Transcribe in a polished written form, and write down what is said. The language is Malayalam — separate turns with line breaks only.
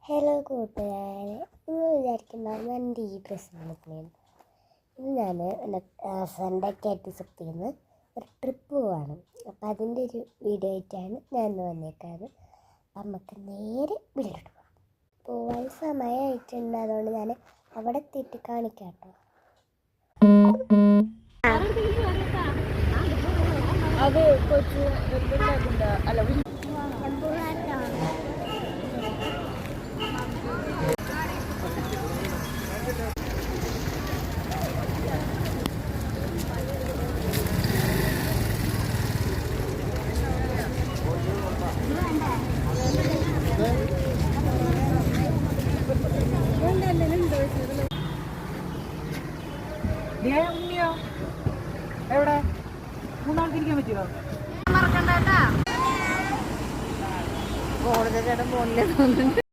ഹലോ കൂട്ടുകാരെ, നിങ്ങൾ വിചാരിക്കുന്നുണ്ടാവും ഞാൻ എൻ്റെ ഈ ഡ്രസ്സ് നിൽക്കുന്നതാണ്. ഇന്ന് ഞാൻ എൻ്റെ ഫ്രണ്ടൊക്കെ ആയിട്ട് സുഖിന്ന് ഒരു ട്രിപ്പ് പോവാണ്. അപ്പം അതിൻ്റെ ഒരു വീഡിയോ ആയിട്ടാണ് ഞാൻ ഇന്ന് വന്നേക്കാറ്. അപ്പം നമുക്ക് നേരെ വീട്ടിലോട്ട് പോകാം. പോവാൻ സമയമായിട്ടുണ്ട്, അതുകൊണ്ട് ഞാൻ അവിടെ എത്തിയിട്ട് കാണിക്കാം കേട്ടോ.
അത് കൊച്ചു അല്ല എവിടെ മൂന്നാൾക്കിരിക്കാൻ പറ്റുമോ? മറക്കണ്ട.